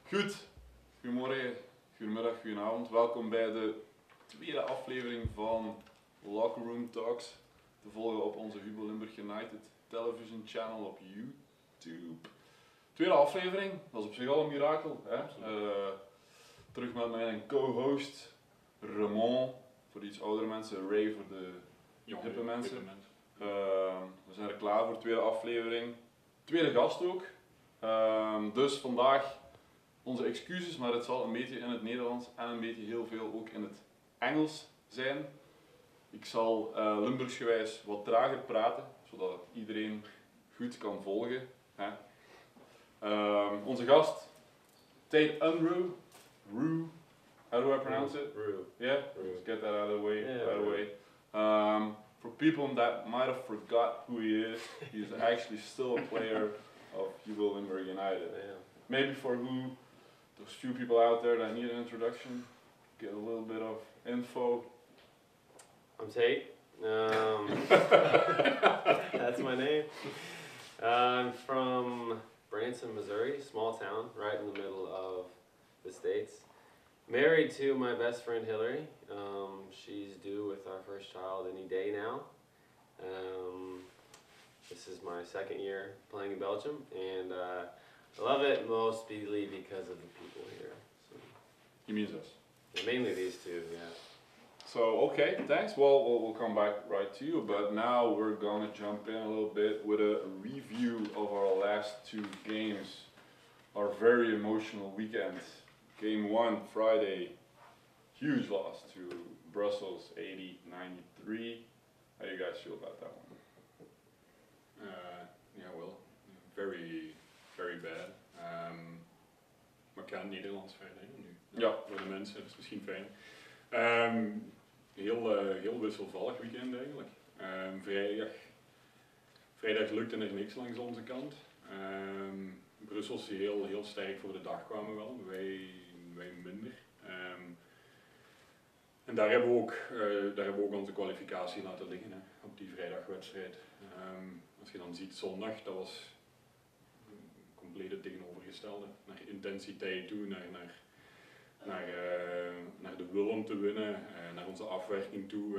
Goed, goedemorgen, goedemiddag, goedenavond. Welkom bij de tweede aflevering van Locker Room Talks. Te volgen op onze Hubo Limburg United television channel op YouTube. Tweede aflevering, dat is op zich al een mirakel. Hè? Terug met mijn co-host Ramon, voor de iets oudere mensen, Ray voor de hippe mensen. We zijn er klaar voor de tweede aflevering. Tweede gast ook. Dus vandaag onze excuses, maar het zal een beetje in het Nederlands en een beetje heel veel ook in het Engels zijn. Ik zal Limburgsgewijs wat trager praten, zodat iedereen goed kan volgen. Hè. Onze gast, Tate Unruh. How do I pronounce it? Ruh. Yeah? Ruh. Let's get that out of the way. Yeah, right away. For people that might have forgot who he is, he is actually still a player of Hubo Limburg United. Yeah. Maybe for those few people out there that need an introduction, get a little bit of info. I'm Tate. That's my name. I'm from Branson, Missouri, small town right in the middle of the States. Married to my best friend Hillary. She's due with our first child any day now. This is my second year playing in Belgium, and I love it mostly because of the people here. So, He means us. and mainly these two, yeah. So, okay, thanks. Well, we'll come back right to you, but now we're gonna jump in a little bit with a review of our last two games. Our very emotional weekend. Game 1, Friday, huge loss to Brussels, 80-93. How do you guys feel about that one? Yeah, well, very bad. Maar ik ga het Nederlands verder nu. Ja. Voor de mensen, dat is misschien fijn. Heel wisselvallig weekend eigenlijk. Vrijdag lukte er niks langs onze kant. Brussels die heel sterk voor de dag kwamen wel, wij minder. En daar hebben we ook onze kwalificatie laten liggen, hè, op die vrijdagwedstrijd. Als je dan ziet zondag, dat was een complete tegenovergestelde. Naar intensiteit toe, naar de wil om te winnen, naar onze afwerking toe,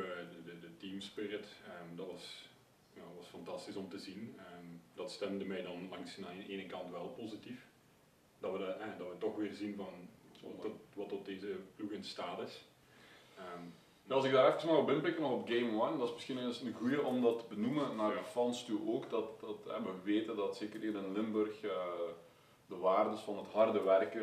de teamspirit. Dat was fantastisch om te zien. Dat stemde mij dan langs de ene kant wel positief. Dat we toch weer zien van wat tot deze ploeg in staat is. Als ik daar even mag op inpikken, nog op Game 1, dat is misschien eens een goede om dat te benoemen naar de fans toe ook. Dat we weten dat zeker hier in Limburg de waardes van het harde werken,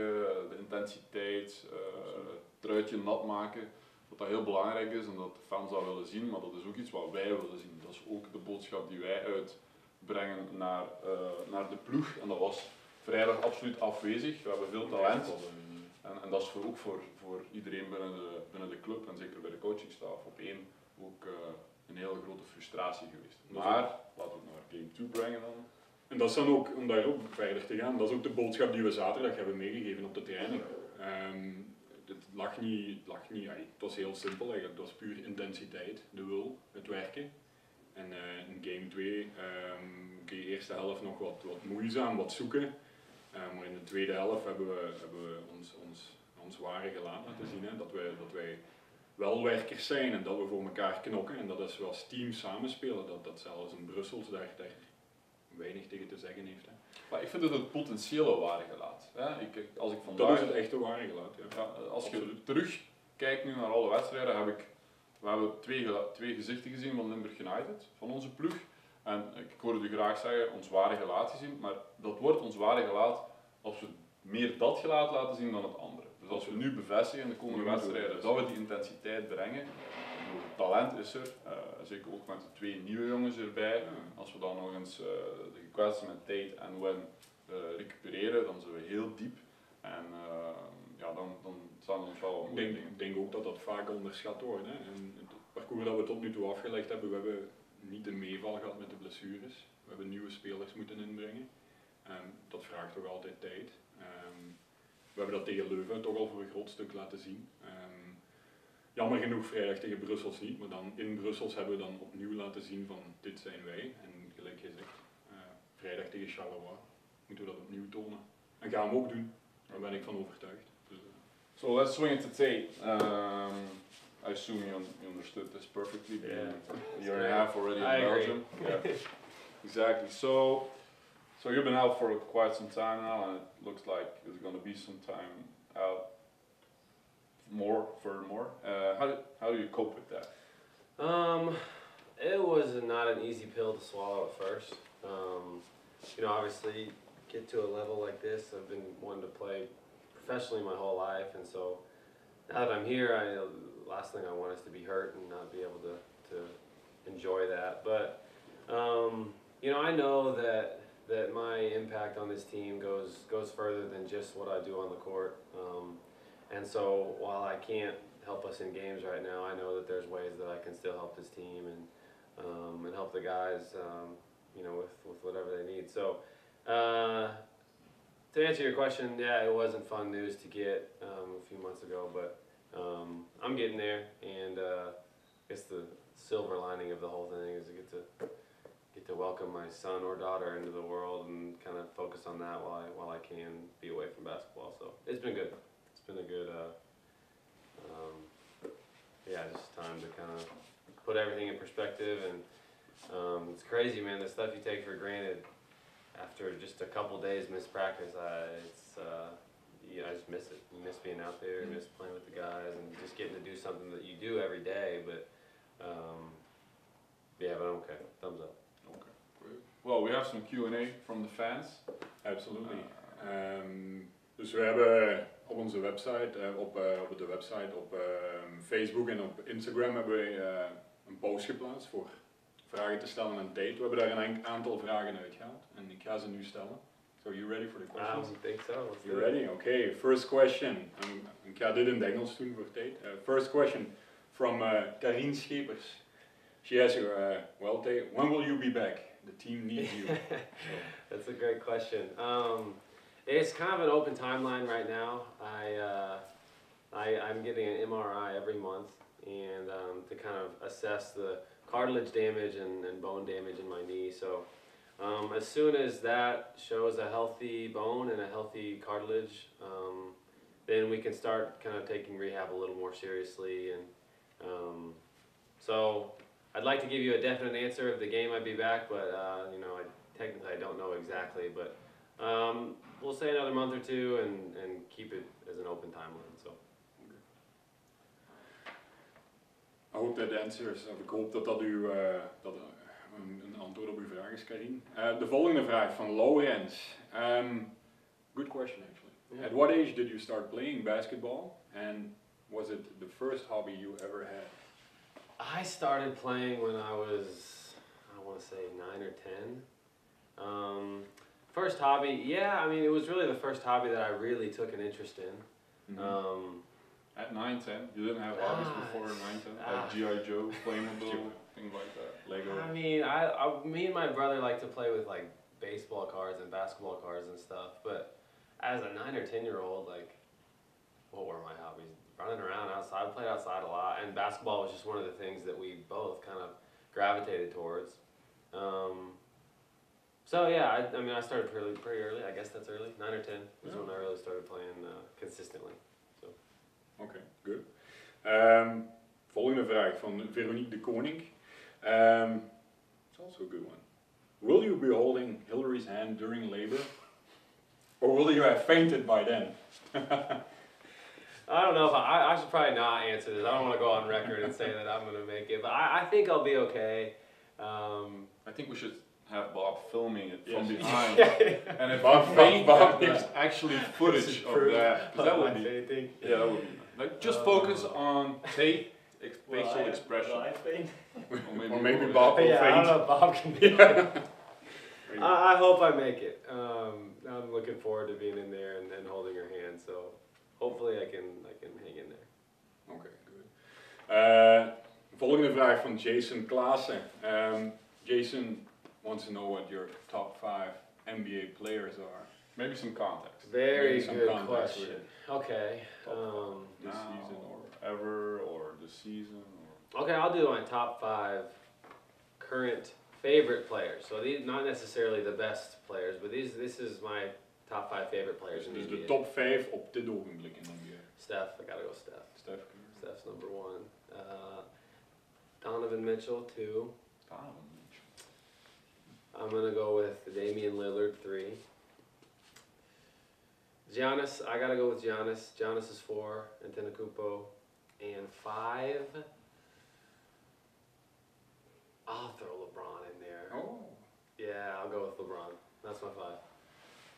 de intensiteit, het truitje nat maken, dat heel belangrijk is en dat de fans dat willen zien, maar dat is ook iets wat wij willen zien. Dat is ook de boodschap die wij uitbrengen naar de ploeg en dat was vrijdag absoluut afwezig. We hebben veel talent. En dat is ook voor iedereen binnen de club en zeker bij de coachingstaf op één ook een hele grote frustratie geweest. Maar laten we het naar Game 2 brengen dan. En dat is dan ook, om daar ook verder te gaan, dat is ook de boodschap die we zaterdag hebben meegegeven op de training. Het was heel simpel eigenlijk, het was puur intensiteit, de wil, het werken. En in Game 2 kun je de eerste helft nog wat moeizaam, wat zoeken. Maar in de tweede helft hebben we ons ware gelaat laten zien, hè, dat wij wel werkers zijn en dat we voor elkaar knokken en dat is we als team samenspelen, dat zelfs in Brussels daar weinig tegen te zeggen heeft. Hè. Maar ik vind het potentiële ware gelaat. Als ik vandaag, dat is het echte ware gelaat. Ja. Als je terugkijkt nu naar alle wedstrijden, we hebben twee gezichten gezien van Limburg United, van onze ploeg. En ik hoorde u graag zeggen, ons ware gelaat gezien, maar dat wordt ons ware gelaat als we meer dat gelaat laten zien dan het andere. Dus als we nu bevestigen in de komende wedstrijden dat we die intensiteit brengen, het talent is er, zeker ook met de twee nieuwe jongens erbij. Als we dan nog eens de gekwetsten met Tate en Wen recupereren, dan zijn we heel diep. En dan staan er ons wel wat mooie dingen. Ik denk ook dat dat vaak onderschat wordt. Hè. En het parcours dat we tot nu toe afgelegd hebben, we hebben niet een meeval gehad met de blessures. We hebben nieuwe spelers moeten inbrengen. Dat vraagt toch altijd tijd. We hebben dat tegen Leuven toch al voor een groot stuk laten zien. Jammer genoeg vrijdag tegen Brussels niet, maar dan in Brussels hebben we dan opnieuw laten zien van dit zijn wij. En gelijk gezegd, vrijdag tegen Charleroi moeten we dat opnieuw tonen. En gaan we ook doen. Daar ben ik van overtuigd. Dus, So let's swing it to Tate. I assume you understood this perfectly. Being a year and a half already in Belgium. Yeah, exactly. So you've been out for quite some time now, and it looks like there's going to be some time out furthermore. How do you cope with that? It was not an easy pill to swallow at first. You know, obviously, get to a level like this, I've been wanting to play professionally my whole life, and so now that I'm here, last thing I want is to be hurt and not be able to enjoy that. But you know, I know that my impact on this team goes further than just what I do on the court. And so while I can't help us in games right now, I know that there's ways that I can still help this team and help the guys, you know, with whatever they need. So to answer your question, yeah, it wasn't fun news to get a few months ago, but I'm getting there, and I guess the silver lining of the whole thing is I get to welcome my son or daughter into the world and kind of focus on that while I can be away from basketball. So it's been good. It's been a good, yeah, just time to kind of put everything in perspective, and it's crazy, man. The stuff you take for granted after just a couple days missed practice, I just miss it. You miss being out there, miss playing with the guys, and just getting to do something that you do every day. But yeah, but okay, thumbs up. Okay, great. Well, we have some Q&A from the fans. absolutely. Dus we hebben op onze website, op de website, op Facebook en op Instagram hebben we een post geplaatst voor vragen te stellen aan Tate. We hebben daar een aantal vragen uitgehaald en ik ga ze nu stellen. So you ready for the questions? I think so. Let's You do it. ready? Okay, first question. Ik ga dit in het Engels doen voor Tate. First question from Karine Schepers. She asks you, well Tate, when will you be back? The team needs you. That's a great question. It's kind of an open timeline right now. I'm getting an MRI every month, and to kind of assess the cartilage damage and bone damage in my knee. So as soon as that shows a healthy bone and a healthy cartilage, then we can start kind of taking rehab a little more seriously. And so I'd like to give you a definite answer of the game I'd be back, but you know, technically I don't know exactly. But we'll say another month or two and keep it as an open timeline. So. I hope that answers, of ik hoop dat u een antwoord op uw vraag is, Karine. De volgende vraag van Laurens. Good question actually. Yeah. At what age did you start playing basketball, and was it the first hobby you ever had? I started playing when I was, I want to say 9 or 10. First hobby, yeah, I mean, it was really the first hobby that I really took an interest in. Mm-hmm. At 9, 10, you didn't have hobbies before 9, 10? Like G.I. Joe, Playmobil, things like that, Lego? I mean, me and my brother like to play with like baseball cards and basketball cards and stuff, but as a 9 or 10-year-old, like, what were my hobbies? Running around outside, I played outside a lot, and basketball was just one of the things that we both kind of gravitated towards. So yeah, I mean, I started pretty early. I guess that's early. 9 or 10 was when I really started playing consistently. So. Okay, good. Volgende vraag van Veronique de Koning. It's also a good one. Will you be holding Hillary's hand during labor, or will you have fainted by then? I don't know if I should probably not answer this. I don't want to go on record and say that I'm going to make it, but I think I'll be okay. I think we should have Bob filming it from Yes. behind. And if Bob- you faint, Bob- there's actually footage of that. 'Cause that would be, fainting. yeah, that would be nice. Like, just focus on Tate, facial expression. Or maybe Bob will Yeah, I don't faint. know if Bob can do it. I hope I make it. I'm looking forward to being in there and holding her hand. So hopefully I can hang in there. Okay, good. Volgende vraag van Jason Klaassen. Jason wants to know what your top 5 NBA players are. Maybe some context. Very Maybe some good context with question. it. Okay. This Now. season or ever or this season or Okay, I'll do my top 5 current favorite players. So these not necessarily the best players, but this is my top 5 favorite players in the Dus NBA. de top 5 op dit ogenblik in de NBA. Steph, I gotta go Steph. Steph. Steph's number 1. Donovan Mitchell 2. Donovan Mitchell. I'm gonna go with Damian Lillard 3. Giannis, I gotta go with Giannis. Giannis is 4. Antetokounmpo. And 5. I'll throw LeBron in there. Oh. Yeah, I'll go with LeBron. That's my 5.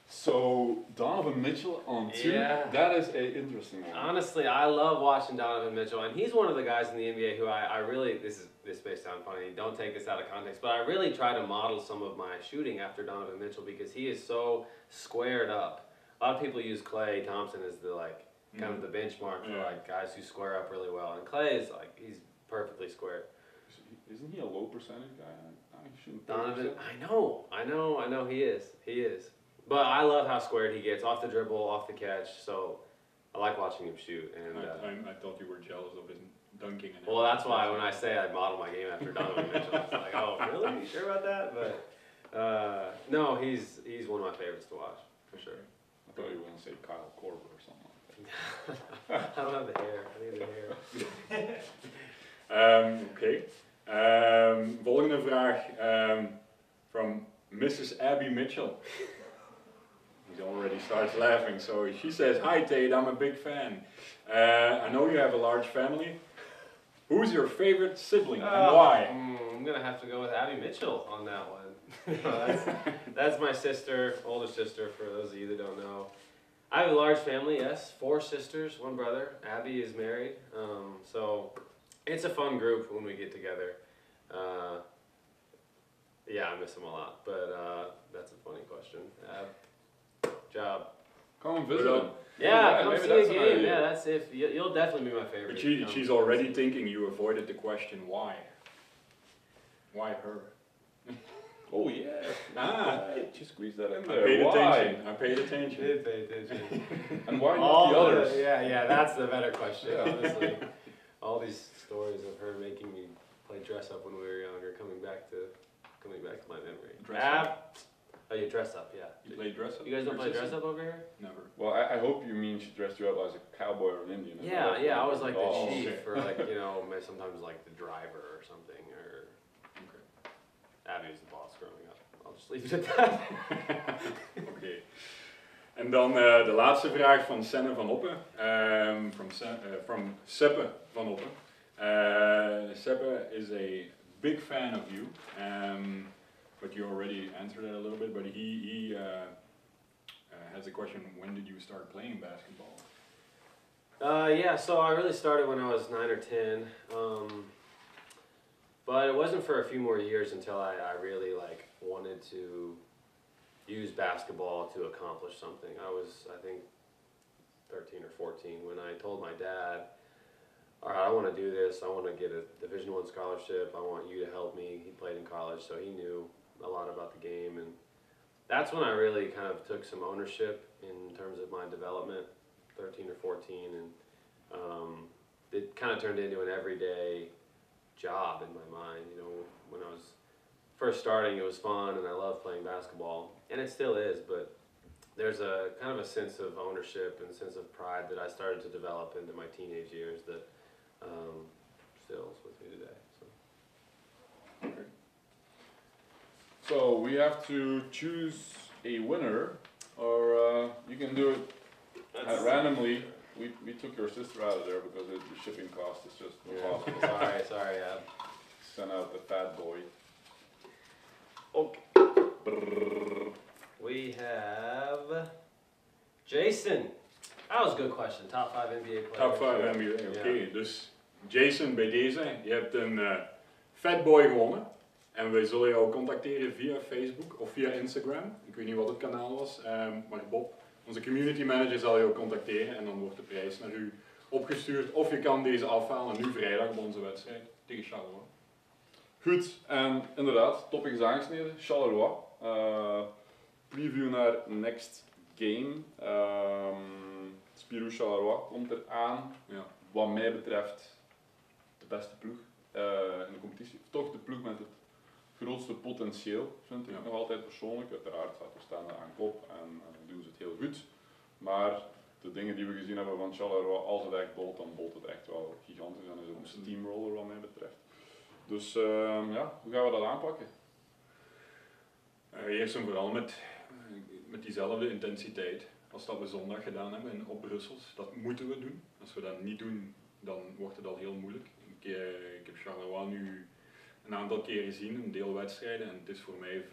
So Donovan Mitchell on 2. Yeah. That is a interesting one. Honestly, I love watching Donovan Mitchell, and he's one of the guys in the NBA who I really, this may sound funny, don't take this out of context, but I really try to model some of my shooting after Donovan Mitchell because he is so squared up. A lot of people use Klay Thompson as the kind of the benchmark for guys who square up really well, and Klay is he's perfectly squared. Isn't he a low percentage guy? I shouldn't. Donovan, I know he is. But I love how squared he gets off the dribble, off the catch. So I like watching him shoot. And I thought you were jealous of his dunking. And well, that's why when I say I model my game after Donovan Mitchell, it's like, oh, really? You sure about that? But no, he's one of my favorites to watch for sure. I thought you were going to say Kyle Korver or something like that. I don't have the hair. I need the hair. Oké. Volgende vraag from Mrs. Abby Mitchell. He already starts laughing. So she says, "Hi Tate, I'm a big fan. I know you have a large family. Who's your favorite sibling and why?" I'm gonna have to go with Abby Mitchell on that one. That's my sister, older sister. For those of you that don't know, I have a large family. Yes, 4 sisters, 1 brother. Abby is married. So it's a fun group when we get together. Yeah, I miss them a lot, but that's a funny question. Job. Come and visit him. Yeah, come maybe see that's a an game. idea. Yeah, that's if you'll definitely be my favorite. But if you she's come. already thinking you avoided the question why. Why her? Oh yeah. Just squeeze that in I there. paid Why? attention. I paid attention. Did pay attention. And why not the others? Yeah, that's the better question, Yeah. honestly. All these stories of her making me play dress up when we were younger, coming back to my memory. Dress up? Oh, you dress up, yeah. You play dress up? You guys don't play dress up over here? Never. Well, I hope you mean she dressed you up as a cowboy or an Indian. Yeah, I was like the Oh, chief, okay. or sometimes like the driver or something, or Abby was the boss growing up. I'll just leave it at that. Oké. En dan de laatste vraag van Senne van Oppen. From Seppe van Oppen. Seppe is a big fan of you. But you already answered that a little bit. But he has a question: when did you start playing basketball? Yeah, so I really started when I was 9 or 10. But it wasn't for a few more years until I really wanted to use basketball to accomplish something. I was, I think, 13 or 14 when I told my dad, all right, I want to do this. I want to get a Division I scholarship. I want you to help me. He played in college, so he knew a lot about the game. And that's when I really kind of took some ownership in terms of my development, 13 or 14. And it kind of turned into an everyday job in my mind. You know, when I was first starting, it was fun and I loved playing basketball, and it still is, but there's a kind of a sense of ownership and sense of pride that I started to develop into my teenage years that still is with me today. So. Okay. So we have to choose a winner, or you can do it randomly. We took your sister out of there because the shipping cost is just impossible. Sorry, Send out the fat boy. Okay. We have Jason. That was a good question. Top 5 NBA players. Top 5 NBA, oké. Dus Jason, bij deze, je hebt een Fatboy gewonnen. En wij zullen jou contacteren via Facebook of via Instagram. Ik weet niet wat het kanaal was, maar Bob, onze community manager, zal jou contacteren en dan wordt de prijs naar u opgestuurd. Of je kan deze afhalen nu vrijdag op onze wedstrijd tegen Charleroi. Goed, en inderdaad, topic is aangesneden. Charleroi. Preview naar next game. Spirou Charleroi komt eraan. Ja. Wat mij betreft de beste ploeg in de competitie. Of toch de ploeg met het grootste potentieel, vind ik nog altijd persoonlijk. Uiteraard staat Oostende aan kop en doen ze het heel goed. Maar de dingen die we gezien hebben van Charleroi, als het echt bolt, dan bolt het echt wel gigantisch en is het een steamroller wat mij betreft. Dus ja, hoe gaan we dat aanpakken? Eerst en vooral met diezelfde intensiteit als dat we zondag gedaan hebben op Brussels. Dat moeten we doen. Als we dat niet doen, dan wordt het al heel moeilijk. Ik heb Charleroi nu een aantal keren gezien, een deel wedstrijden, en het is voor mij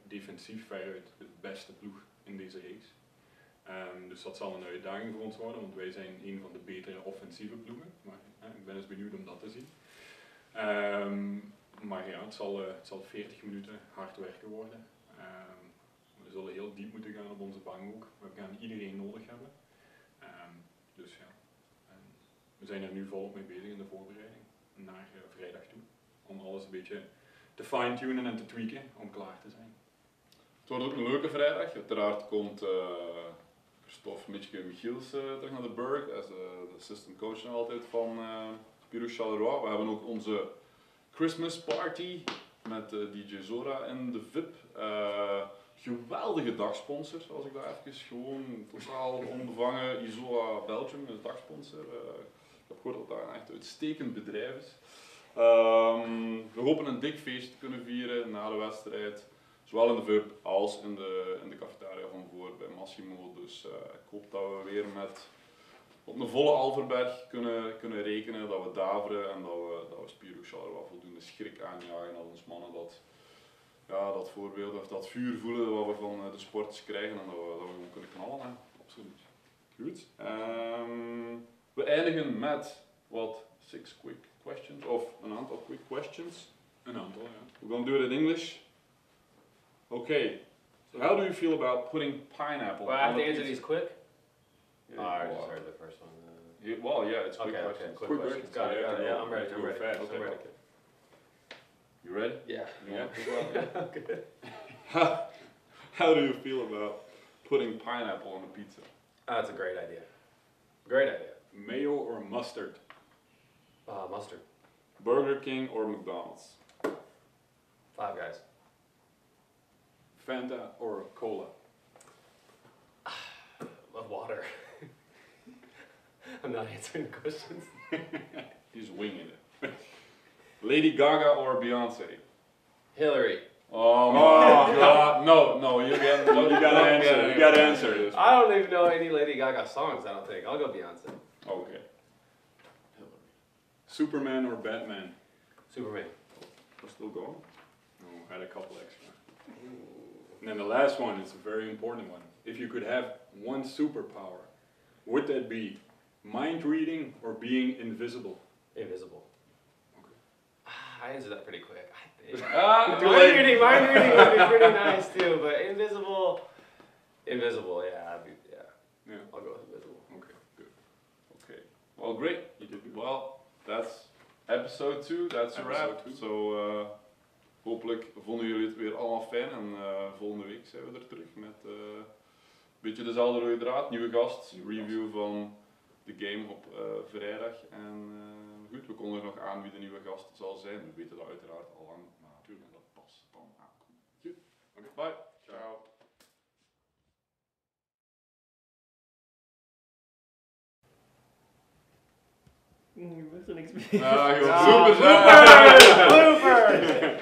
defensief veruit de beste ploeg in deze reeks. Dus dat zal een uitdaging voor ons worden, want wij zijn een van de betere offensieve ploegen. Maar ik ben eens benieuwd om dat te zien. Maar ja, het zal 40 minuten hard werken worden. We zullen heel diep moeten gaan op onze bank ook. We gaan iedereen nodig hebben. Dus ja, we zijn er nu volop mee bezig in de voorbereiding naar vrijdag toe. Om alles een beetje te fine-tunen en te tweaken om klaar te zijn. Het wordt ook een leuke vrijdag. Uiteraard komt Christophe Michiels terug naar de Burg. Hij is de assistant coach nog altijd van Pirou Charleroi. We hebben ook onze Christmas party met DJ Zora en de VIP. Geweldige dagsponsor, als ik daar even gewoon totaal onbevangen. Isola Belgium is dagsponsor. Ik heb gehoord dat dat een echt uitstekend bedrijf is. We hopen een dik feest te kunnen vieren na de wedstrijd. Zowel in de VIP als in de cafetaria van voor bij Massimo. Dus ik hoop dat we weer op een volle Alverberg kunnen rekenen. Dat we daveren en dat we Pirou Charleroi voldoende schrik aanjagen aan ons mannen. Dat voorbeeld of dat vuur voelen wat we van de sporters krijgen en dat we gewoon kunnen knallen. Hè. Absoluut. Goed. We eindigen met wat 6 quick questions, of een aantal quick questions. Een aantal, ja. We're going to do it in English. Okay. So how do you feel about putting pineapple Well, I on have to a answer pizza? these quick? Yeah, I well, just heard the first one. yeah, it's quick questions. Quick questions. Got it. Yeah, I'm ready. I'm ready. Fast. I'm ready. You ready? Yeah. Yeah. Okay. How do you feel about putting pineapple on a pizza? That's a great idea. Great idea. Mayo or mustard? Mustard. Burger King or McDonald's? Five Guys. Fanta or cola? Love water. I'm not answering the questions. He's winging it. Lady Gaga or Beyonce? Hillary. Oh my God! No, you gotta answer. You gotta answer this. I don't even know any Lady Gaga songs. I don't think. I'll go Beyonce. Okay. Superman or Batman? Superman. We're still going. No, I had a couple extra. And then the last one is a very important one. If you could have one superpower, would that be mind reading or being invisible? Invisible. Okay. I answered that pretty quick. I think. Too Mind late. reading would be pretty nice too, but invisible, yeah, Yeah. I'll go with invisible. Okay, good. Okay. Well, great. You did good. Well, that's episode 2. That's a wrap. Episode 2. So hopelijk vonden jullie het weer allemaal fijn en volgende week zijn we er terug met een beetje dezelfde rode draad, nieuwe gast, review van de game op vrijdag. En goed, we kondigen nog aan wie de nieuwe gast zal zijn. We weten dat uiteraard al lang, maar natuurlijk dat pas dan aankomt. Goed. Oké, bye. Ciao. Je bent er niks mee. Ah, joh. Ja. Super! Blooper!